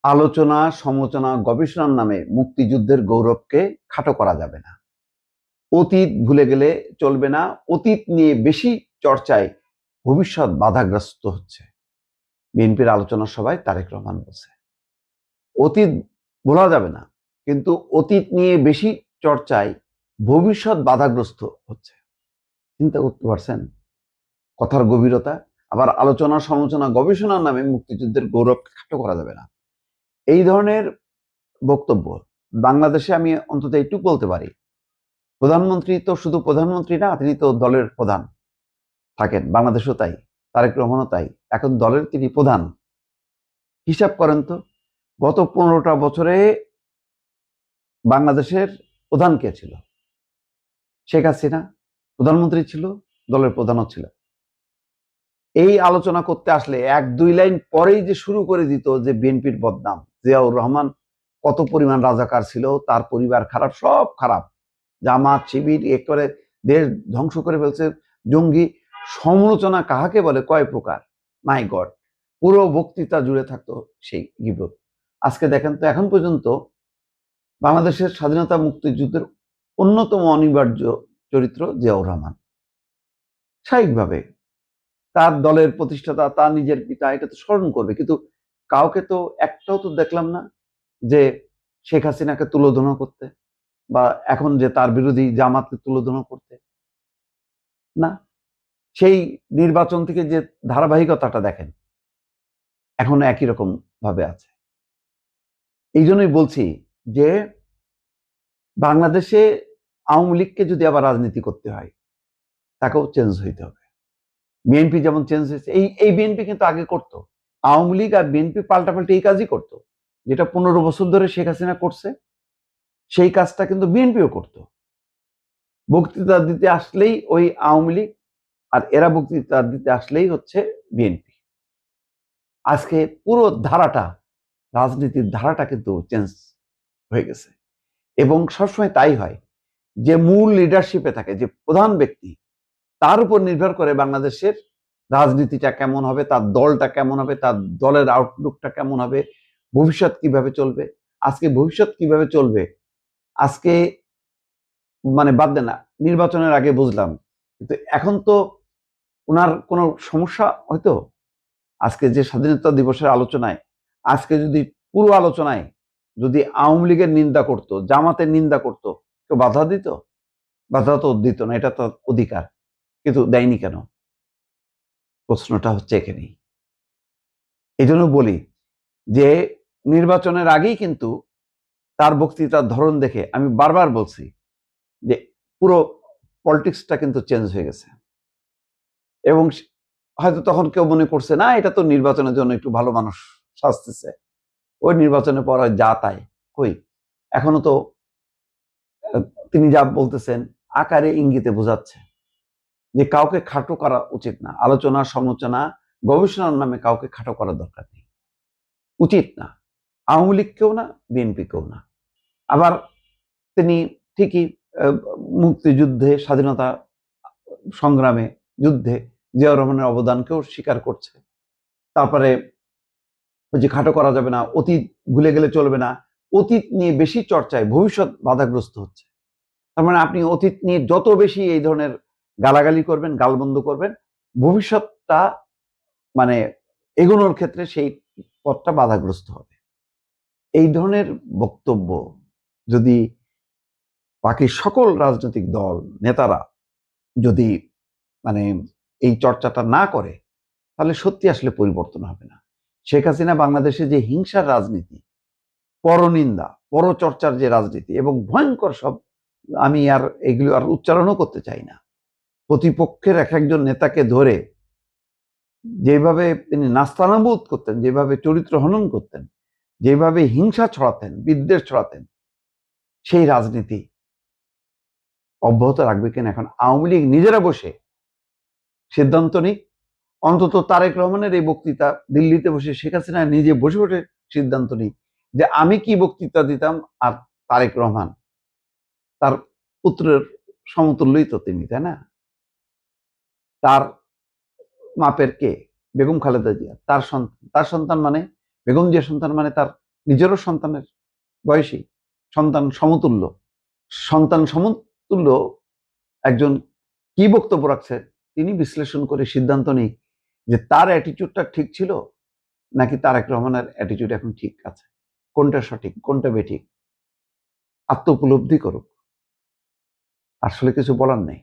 আলোচনা, সমালোচনা, গবেষণার নামে মুক্তিযুদ্ধের গৌরবকে খাটো করা যাবে না। অতীত ভুলে গেলে চলবে না। অতীত নিয়ে বেশি চর্চায় ভবিষ্যৎ বাধাগ্রস্ত হচ্ছে। বিএনপির আলোচনা সভায় তারেক রহমান বলছে, অতীত ভোলা যাবে না, কিন্তু অতীত নিয়ে বেশি চর্চায় ভবিষ্যৎ বাধাগ্রস্ত হচ্ছে। চিন্তা করতে পারছেন কথার গভীরতা? আবার আলোচনা, সমালোচনা, গবেষণার নামে মুক্তিযুদ্ধের গৌরবকে খাটো করা যাবে না, এই ধরনের বক্তব্য বাংলাদেশে আমি অন্তত এইটুকু বলতে পারি, প্রধানমন্ত্রী তো শুধু প্রধানমন্ত্রী না, তিনি তো দলের প্রধান থাকেন। বাংলাদেশও তাই, তারেক রহমানও তাই। এখন দলের তিনি প্রধান। হিসাব করেন তো, গত 15টা বছরে বাংলাদেশের প্রধান কে ছিল? শেখ হাসিনা প্রধানমন্ত্রী ছিল, দলের প্রধানও ছিল। এই আলোচনা করতে আসলে 1-2 লাইন পরেই যে শুরু করে দিত যে বিএনপির বদনাম, জিয়াউর রহমান কত পরিমাণ রাজাকার ছিল, তার পরিবার খারাপ, সব খারাপ, জামাত শিবির একেবারে দেশ ধ্বংস করে ফেলছে, জঙ্গি। সমালোচনা কাহাকে বলে, কয় প্রকার, মাই গড। পুরো বক্তৃতা জুড়ে থাকতো সেই গিবত। আজকে দেখেন তো, এখন পর্যন্ত বাংলাদেশের স্বাধীনতা মুক্তিযুদ্ধের অন্যতম অনিবার্য চরিত্র জিয়াউর রহমান। স্বাভাবিকভাবে তার দলের প্রতিষ্ঠাতা, তার নিজের পিতা, এটা তো স্মরণ করবে, কিন্তু কাউকে তো একটাও তো দেখলাম না যে শেখ হাসিনাকে তুলোধনা করতে, বা এখন যে তার বিরোধী জামাতকে তুলোধনা করতে। না, সেই নির্বাচন থেকে যে ধারাবাহিকতাটা দেখেন, এখনো একই রকম ভাবে আছে। এই জন্যই বলছি যে বাংলাদেশে আওয়ামী লীগকে যদি আবার রাজনীতি করতে হয়, তাকেও চেঞ্জ হইতে হবে। বিএনপি যেমন চেঞ্জ হয়েছে, এই বিএনপি কিন্তু আগে করতো, আওয়ামী লীগ আর বিএনপি পাল্টাপাল্টি এই কাজই করতো, যেটা 15 বছর ধরে শেখ হাসিনা করছে, সেই কাজটা কিন্তু বিএনপিও করতো। বক্তৃতা দিতে আসলেই ওই আওয়ামী লীগ, আর এরা বক্তৃতা দিতে আসলেই হচ্ছে বিএনপি। আজকে পুরো ধারাটা, রাজনীতির ধারাটা কিন্তু চেঞ্জ হয়ে গেছে, এবং সবসময় তাই হয়। যে মূল লিডারশিপে থাকে, যে প্রধান ব্যক্তি, তার উপর নির্ভর করে বাংলাদেশের রাজনীতিটা কেমন হবে, তার দলটা কেমন হবে, তার দলের আউটলুকটা কেমন হবে, ভবিষ্যৎ কিভাবে চলবে। আজকে ভবিষ্যৎ কিভাবে চলবে, আজকে মানে বাদ দেন না, নির্বাচনের আগে বুঝলাম, কিন্তু এখন তো ওনার কোনো সমস্যা হয়তো। আজকে যে স্বাধীনতা দিবসের আলোচনায়, আজকে যদি পুরো আলোচনায় যদি আওয়ামী লীগের নিন্দা করতো, জামাতের নিন্দা করতো, কেউ বাধা দিত? বাধা তো দিত না, এটা তো অধিকার, কিন্তু দেয়নি কেন? প্রশ্নটা হচ্ছে এখানেই। এই জন্য বলি যে নির্বাচনের আগেই কিন্তু তার বক্তৃতার ধরন দেখে আমি বারবার বলছি যে পুরো পলিটিক্সটা কিন্তু চেঞ্জ হয়ে গেছে। এবং হয়তো তখন কেউ মনে করছে না, এটা তো নির্বাচনের জন্য একটু ভালো মানুষ সাজতেছে, ওই নির্বাচনের পর যা তাই। কই, এখনো তো তিনি যা বলতেছেন আকারে ইঙ্গিতে বোঝাচ্ছে যে কাউকে খাটো করা উচিত না। আলোচনা, সমালোচনা, গবেষণার নামে কাউকে খাটো করার দরকার নেই, উচিত না। আওয়ামী লীগকেও না, বিএনপিকেও না। আবার তিনি ঠিকই মুক্তিযুদ্ধে, স্বাধীনতা সংগ্রামে, যুদ্ধে জিয়াউর রহমানের অবদানকেও স্বীকার করছে। তারপরে যে খাটো করা যাবে না, অতীত ভুলে গেলে চলবে না, অতীত নিয়ে বেশি চর্চায় ভবিষ্যৎ বাধাগ্রস্ত হচ্ছে। তার মানে আপনি অতীত নিয়ে যত বেশি এই ধরনের গালাগালি করবেন, গালবন্ধ করবেন, ভবিষ্যৎটা মানে এগোনোর ক্ষেত্রে সেই পথটা বাধাগ্রস্ত হবে। এই ধরনের বক্তব্য যদি বাকি সকল রাজনৈতিক দল, নেতারা যদি মানে এই চর্চাটা না করে, তাহলে সত্যি আসলে পরিবর্তন হবে না। শেখ হাসিনা বাংলাদেশে যে হিংসার রাজনীতি, পরনিন্দা, পরচর্চার যে রাজনীতি, এবং ভয়ঙ্কর সব, আমি আর এগুলো আর উচ্চারণও করতে চাই না। প্রতিপক্ষের এক একজন নেতাকে ধরে যেভাবে তিনি নাস্তানাবুদ করতেন, যেভাবে চরিত্র হনন করতেন, যেভাবে হিংসা ছড়াতেন, বিদ্বেষ ছড়াতেন, সেই রাজনীতি অব্যাহত রাখবে কিনা এখন আওয়ামী লীগ নিজেরা বসে সিদ্ধান্ত নিক। অন্তত তারেক রহমানের এই বক্তৃতা দিল্লিতে বসে শেখ হাসিনা নিজে বসে বসে সিদ্ধান্ত নিক যে আমি কি বক্তৃতা দিতাম, আর তারেক রহমান তার পুত্রের সমতুল্যই তো তিনি, তাই না? তার মাপের কে? বেগম খালেদা জিয়া, তার সন্তান মানে বেগম জিয়ার সন্তান, মানে তার নিজেরও সন্তানের বয়সী, সন্তান সমতুল্য একজন কি বক্তব্য রাখছে তিনি বিশ্লেষণ করে সিদ্ধান্ত নেই যে তার অ্যাটিটিউডটা ঠিক ছিল নাকি তারেক রহমানের অ্যাটিটিউড এখন ঠিক আছে, কোনটা সঠিক কোনটা বেঠিক আত্ম উপলব্ধি করুক, আসলে কিছু বলার নেই।